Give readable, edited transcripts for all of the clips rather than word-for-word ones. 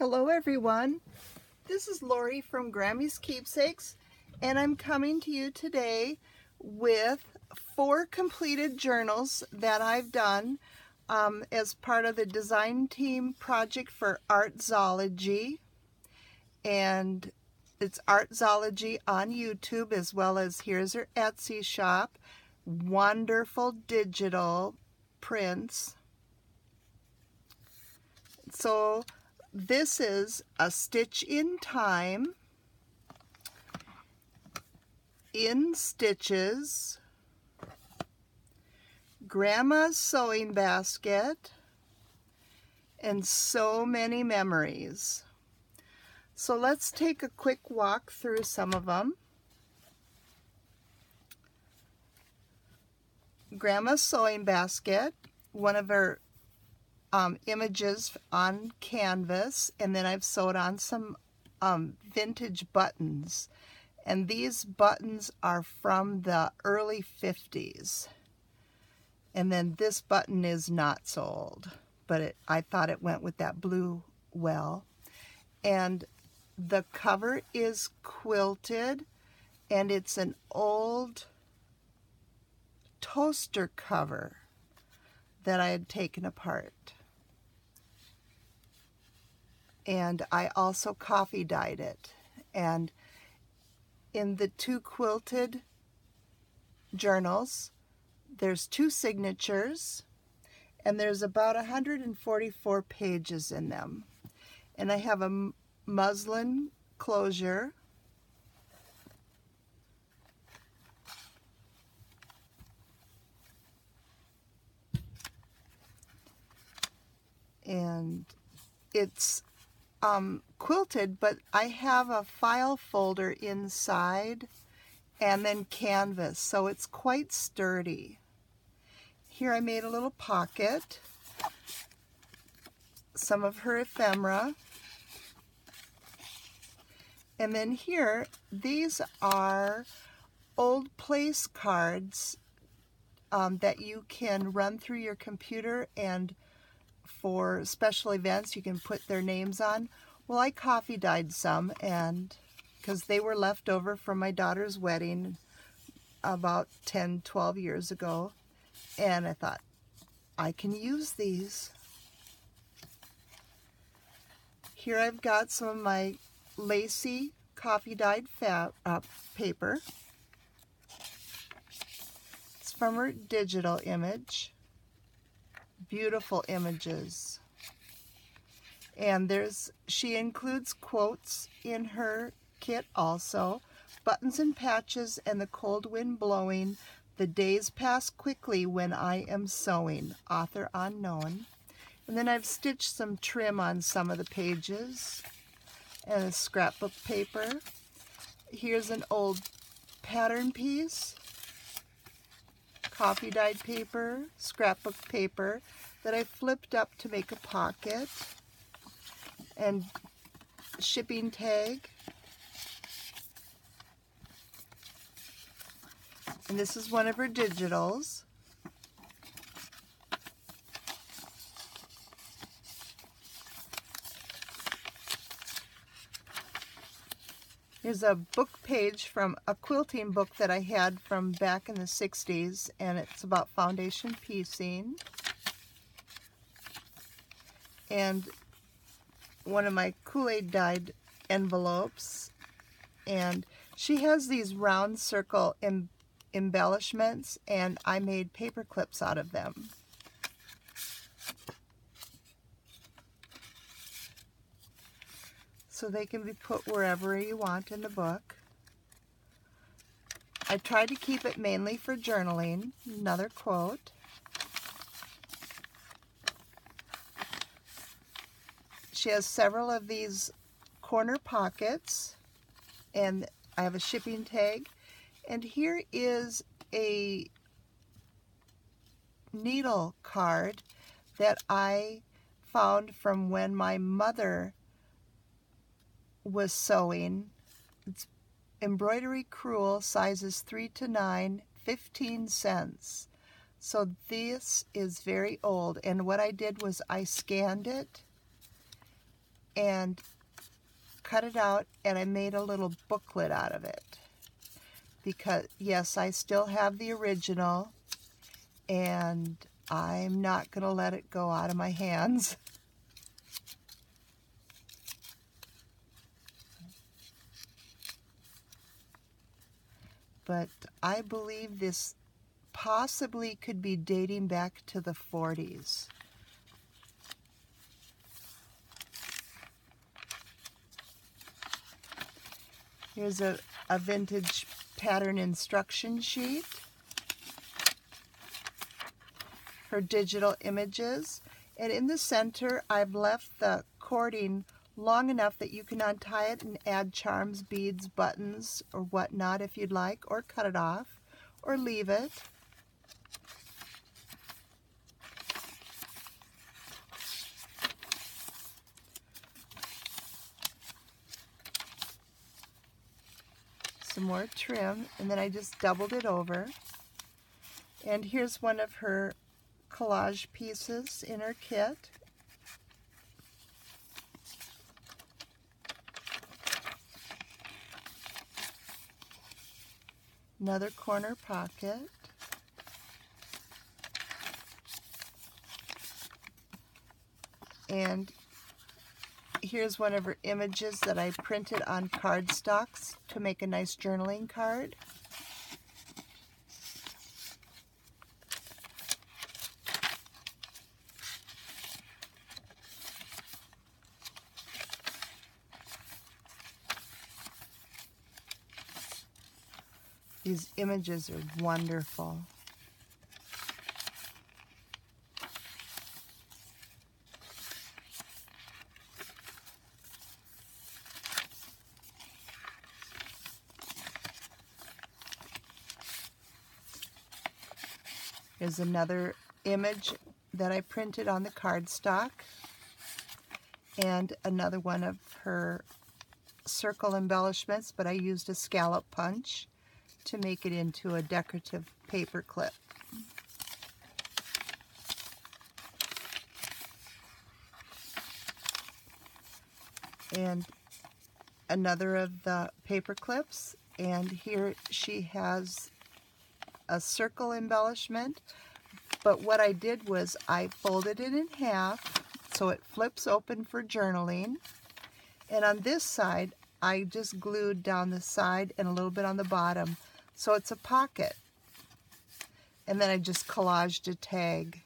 Hello everyone, this is Lori from Grammy's Keepsakes, and I'm coming to you today with 4 completed journals that I've done as part of the design team project for Artzology, and it's Artzology on YouTube, as well as here's her Etsy shop. Wonderful digital prints. So this is A Stitch in Time, In Stitches, Grandma's Sewing Basket, and So Many Memories. So let's take a quick walk through some of them. Grandma's Sewing Basket, one of her images on canvas, and then I've sewed on some vintage buttons, and these buttons are from the early 50s, and then this button is not sold, but I thought it went with that blue well. And the cover is quilted, and it's an old toaster cover that I had taken apart. And I also coffee dyed it. And in the 2 quilted journals, there's 2 signatures, and there's about 144 pages in them. And I have a muslin closure, and it's quilted, but I have a file folder inside and then canvas, so it's quite sturdy. Here I made a little pocket, some of her ephemera, and then here, these are old place cards that you can run through your computer, and for special events you can put their names on. Well, I coffee dyed some, and because they were left over from my daughter's wedding about 10-12 years ago, and I thought I can use these. Here I've got some of my lacy coffee dyed paper. It's from her digital image. Beautiful images. And she includes quotes in her kit also. Buttons and patches and the cold wind blowing. The days pass quickly when I am sewing. Author unknown. And then I've stitched some trim on some of the pages. And a scrapbook paper. Here's an old pattern piece. Coffee dyed paper, scrapbook paper that I flipped up to make a pocket, and shipping tag. And this is one of her digitals. Here's a book page from a quilting book that I had from back in the 60s, and it's about foundation piecing. And one of my Kool-Aid dyed envelopes. And she has these round circle embellishments, and I made paper clips out of them. So they can be put wherever you want in the book. I tried to keep it mainly for journaling. Another quote. She has several of these corner pockets, and I have a shipping tag. And here is a needle card that I found from when my mother was sewing. It's embroidery crewel, sizes 3 to 9, 15 cents. So this is very old, and what I did was I scanned it and cut it out, and I made a little booklet out of it. Because, yes, I still have the original, and I'm not going to let it go out of my hands. But I believe this possibly could be dating back to the 40s. Here's a vintage pattern instruction sheet. Her digital images. And in the center, I've left the cording long enough that you can untie it and add charms, beads, buttons, or whatnot if you'd like, or cut it off, or leave it. Some more trim, and then I just doubled it over. And here's one of her collage pieces in her kit. Another corner pocket. And here's one of her images that I printed on cardstocks to make a nice journaling card. These images are wonderful. Here's another image that I printed on the cardstock, and another one of her circle embellishments, but I used a scallop punch to make it into a decorative paper clip. And another of the paper clips, and here she has a circle embellishment, but what I did was I folded it in half so it flips open for journaling, and on this side I just glued down the side and a little bit on the bottom so it's a pocket, and then I just collaged a tag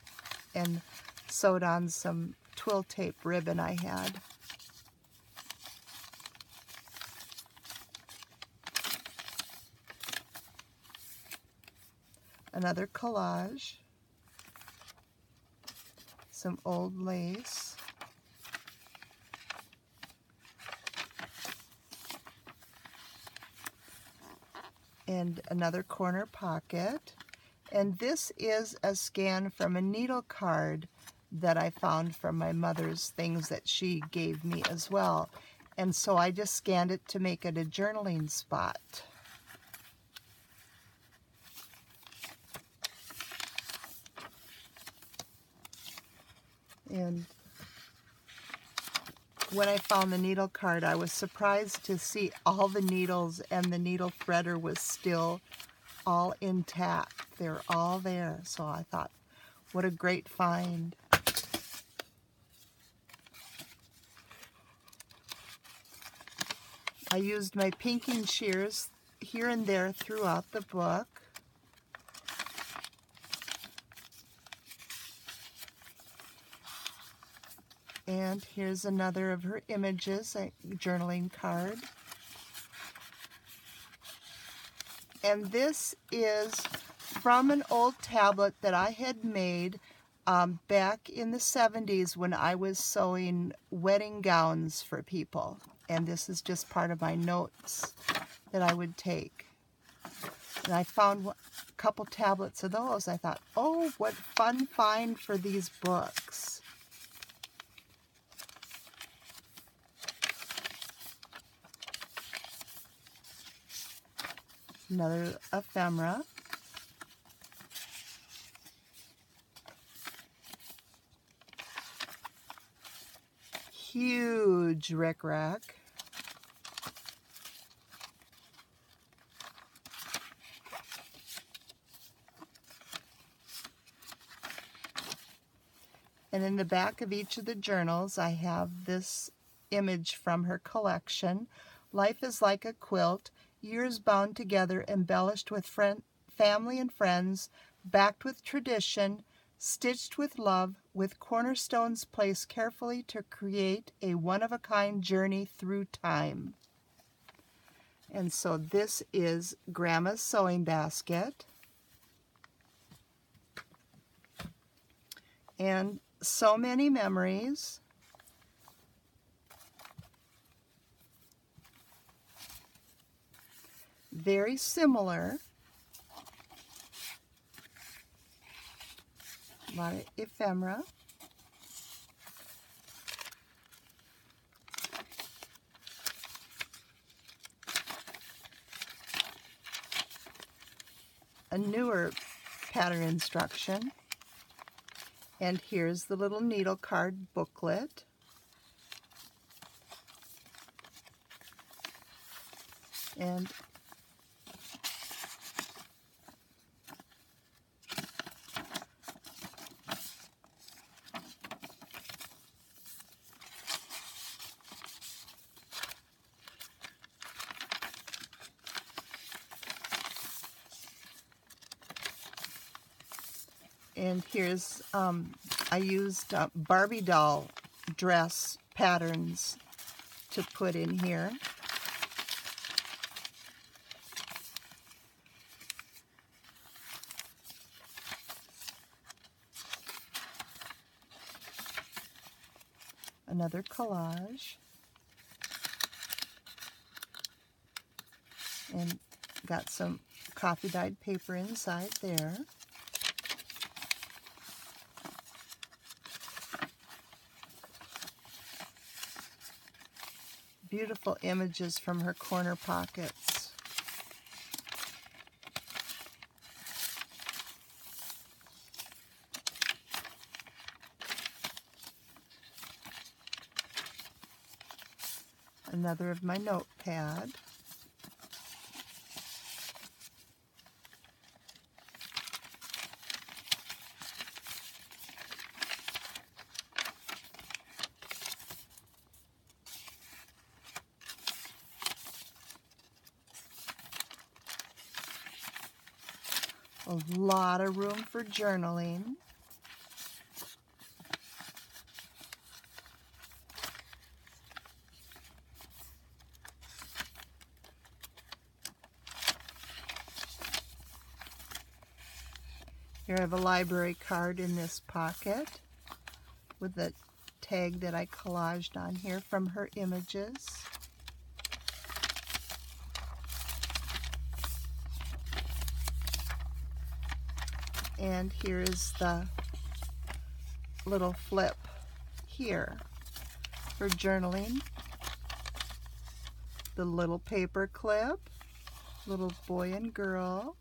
and sewed on some twill tape ribbon I had. Another collage, some old lace, and another corner pocket. And this is a scan from a needle card that I found from my mother's things that she gave me as well. And so I just scanned it to make it a journaling spot. And when I found the needle card, I was surprised to see all the needles, and the needle threader was still all intact. They're all there. So I thought, what a great find. I used my pinking shears here and there throughout the book. And here's another of her images, a journaling card. And this is from an old tablet that I had made back in the 70s when I was sewing wedding gowns for people. And this is just part of my notes that I would take. And I found a couple tablets of those. I thought, oh, what fun find for these books. Another ephemera. huge rickrack. And in the back of each of the journals, I have this image from her collection. Life is like a quilt, years bound together, embellished with family and friends, backed with tradition, stitched with love, with cornerstones placed carefully to create a one-of-a-kind journey through time. And so this is Grandma's Sewing Basket. And so many memories. Very similar. A lot of ephemera. A newer pattern instruction. And here's the little needle card booklet. And here's, I used Barbie doll dress patterns to put in here. Another collage. And got some coffee dyed paper inside there. Beautiful images from her corner pockets. Another of my notepad. A lot of room for journaling. Here I have a library card in this pocket with the tag that I collaged on here from her images. And here is the little flip here for journaling. The little paper clip, little boy and girl.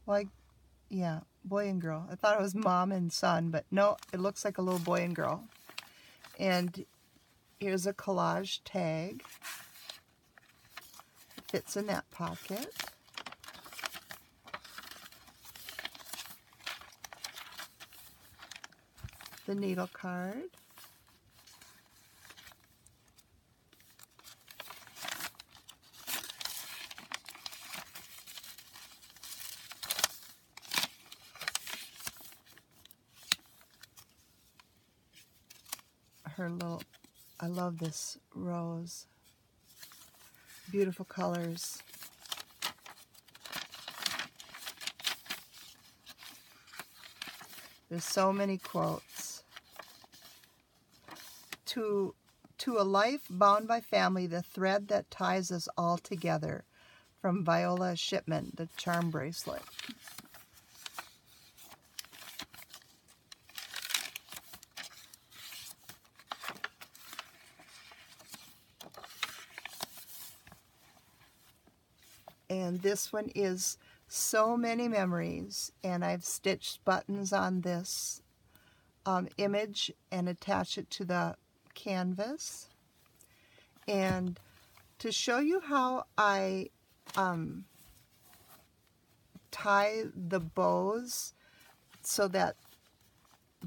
Like, yeah, boy and girl. I thought it was mom and son, but no, it looks like a little boy and girl. And here's a collage tag. It fits in that pocket. The needle card. Her little, I love this rose. Beautiful colors. There's so many quotes. To a life bound by family, the thread that ties us all together. From Viola Shipman, the charm bracelet. And this one is So Many Memories, and I've stitched buttons on this image and attach it to the canvas. And to show you how I tie the bows, so that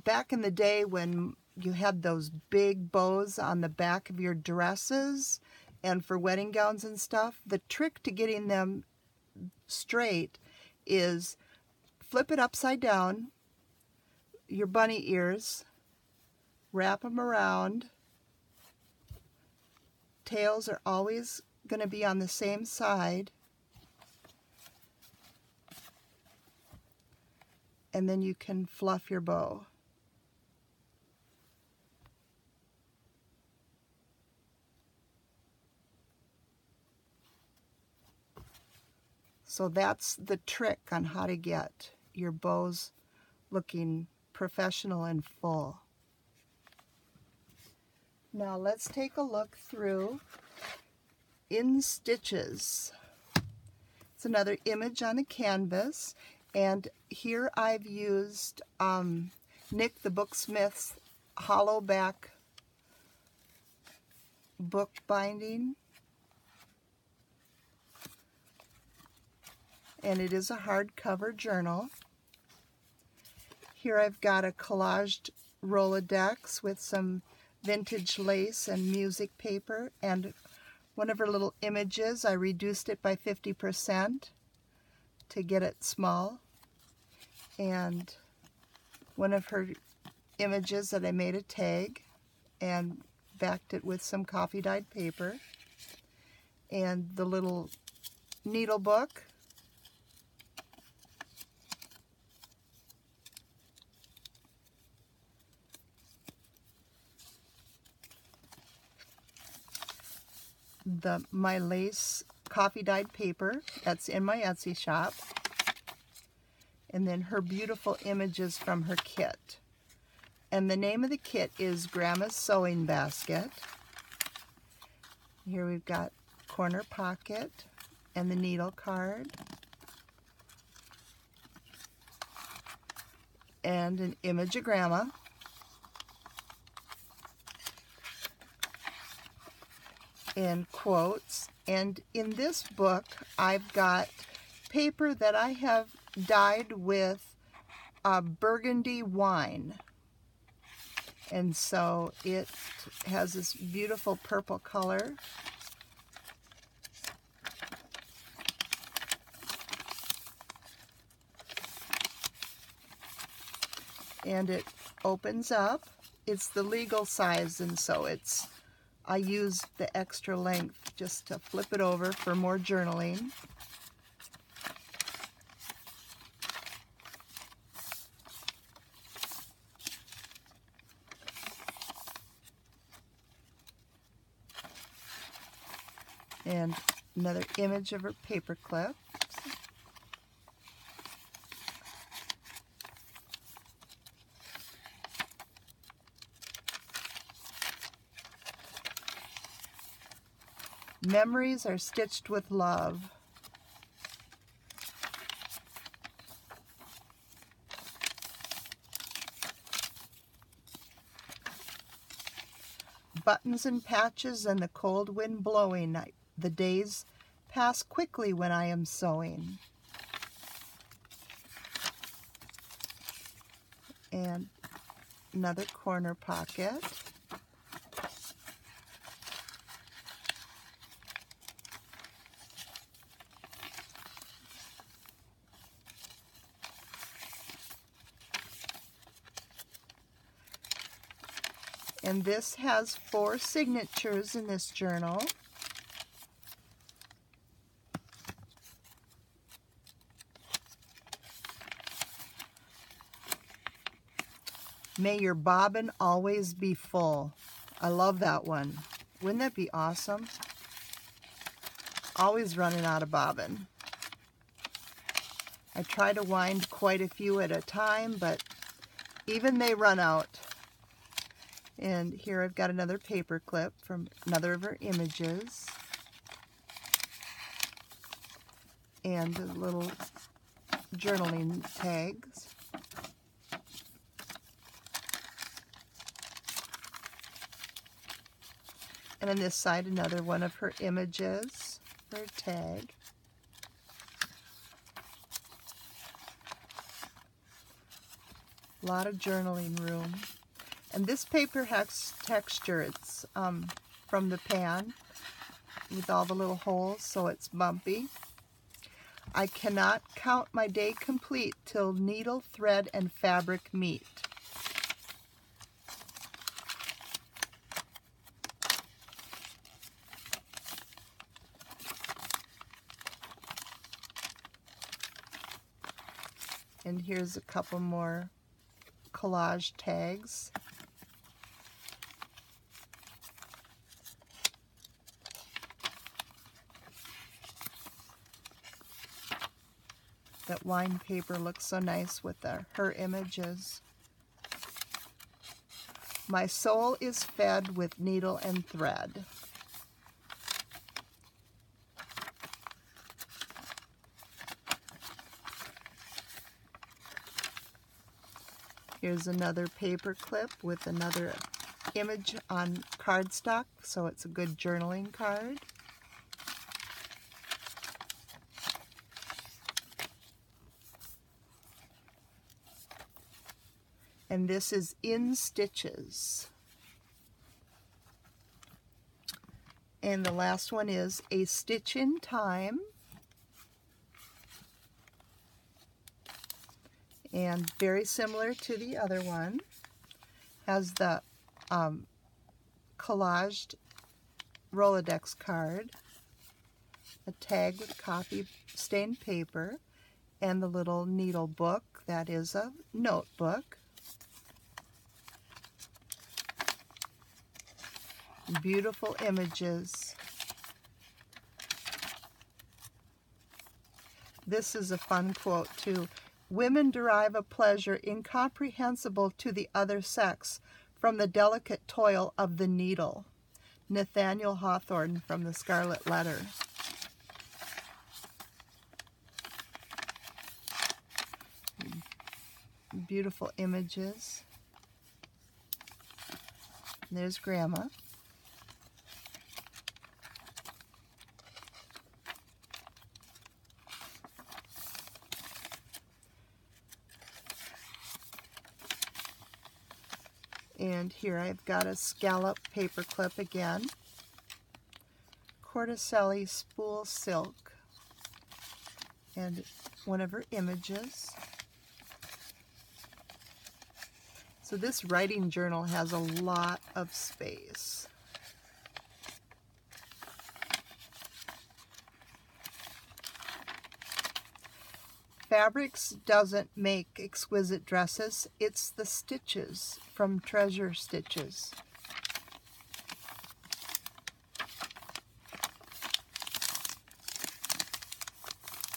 back in the day when you had those big bows on the back of your dresses and for wedding gowns and stuff, the trick to getting them straight is flip it upside down, your bunny ears, wrap them around. Tails are always going to be on the same side. And then you can fluff your bow. So that's the trick on how to get your bows looking professional and full. Now let's take a look through In Stitches. It's another image on the canvas, and here I've used Nick the Booksmith's hollow back book binding, and it is a hardcover journal. Here I've got a collaged Rolodex with some vintage lace and music paper, and one of her little images, I reduced it by 50% to get it small, and one of her images that I made a tag and backed it with some coffee dyed paper, and the little needle book, my lace coffee dyed paper that's in my Etsy shop, and then her beautiful images from her kit. And the name of the kit is Grandma's Sewing Basket. Here we've got corner pocket and the needle card and an image of Grandma. And quotes. And in this book I've got paper that I have dyed with burgundy wine, and so it has this beautiful purple color. And it opens up. It's the legal size, and so I used the extra length just to flip it over for more journaling. And another image of her paper clip. Memories are stitched with love. Buttons and patches and the cold wind blowing. The days pass quickly when I am sewing. And another corner pocket. And this has 4 signatures in this journal. May your bobbin always be full. I love that one. Wouldn't that be awesome? Always running out of bobbin. I try to wind quite a few at a time, but even they run out. And here I've got another paper clip from another of her images. And the little journaling tags. And on this side, another one of her images, her tag. A lot of journaling room. And this paper has texture. It's from the pan with all the little holes, so it's bumpy. I cannot count my day complete till needle, thread, and fabric meet. And here's a couple more collage tags. That wine paper looks so nice with her images. My soul is fed with needle and thread. Here's another paper clip with another image on cardstock, so it's a good journaling card. And this is In Stitches. And the last one is A Stitch in Time. And very similar to the other one. Has the collaged Rolodex card, a tag with copy stained paper, and the little needle book that is a notebook. Beautiful images. This is a fun quote too. Women derive a pleasure incomprehensible to the other sex from the delicate toil of the needle. Nathaniel Hawthorne from The Scarlet Letter. Beautiful images. There's Grandma. And here I've got a scallop paper clip again. Corticelli spool silk. And one of her images. So this writing journal has a lot of space. Fabrics doesn't make exquisite dresses, it's the stitches from Treasure Stitches.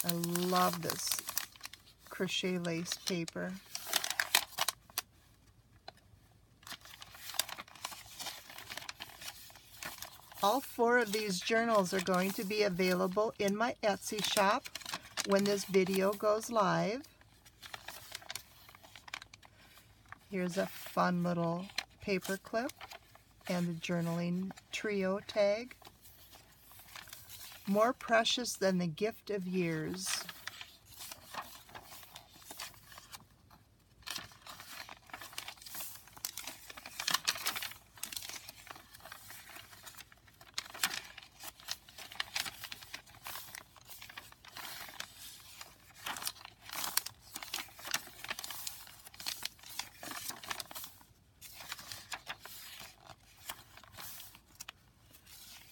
I love this crochet lace paper. All 4 of these journals are going to be available in my Etsy shop when this video goes live. Here's a fun little paper clip and a journaling trio tag. More precious than the gift of years.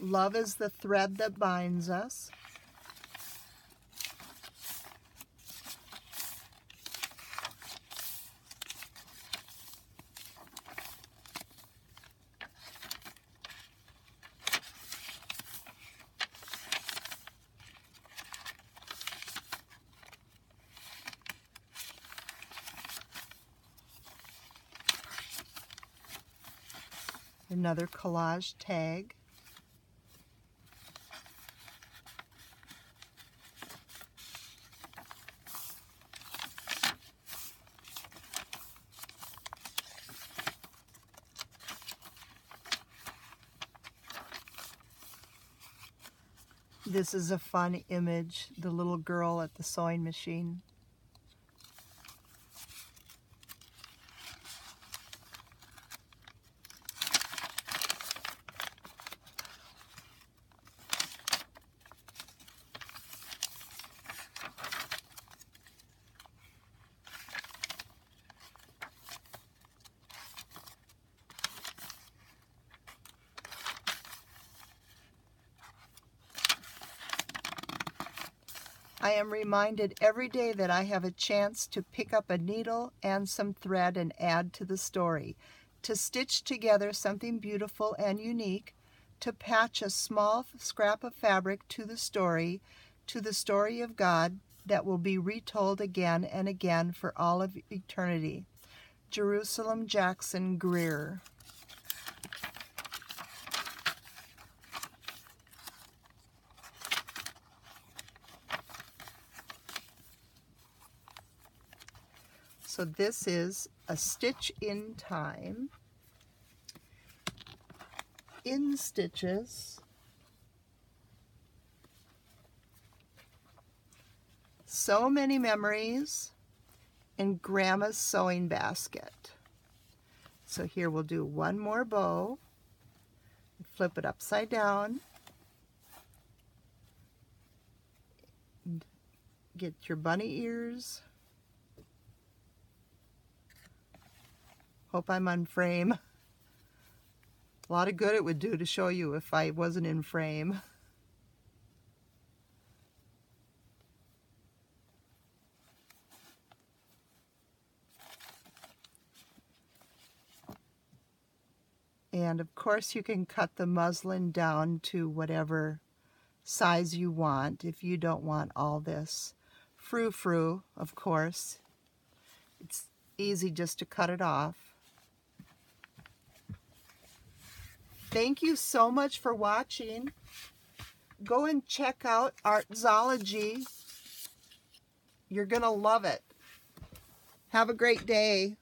Love is the thread that binds us. Another collage tag. This is a fun image, the little girl at the sewing machine. I am reminded every day that I have a chance to pick up a needle and some thread and add to the story, to stitch together something beautiful and unique, to patch a small scrap of fabric to the story of God that will be retold again and again for all of eternity. Jerusalem Jackson Greer. So this is a stitch in time, in stitches, so many memories, and Grandma's sewing basket. So here we'll do one more bow, flip it upside down, and get your bunny ears. Hope I'm on frame. A lot of good it would do to show you if I wasn't in frame. And of course you can cut the muslin down to whatever size you want if you don't want all this frou-frou, of course. It's easy just to cut it off. Thank you so much for watching. Go and check out Artzology. You're going to love it. Have a great day.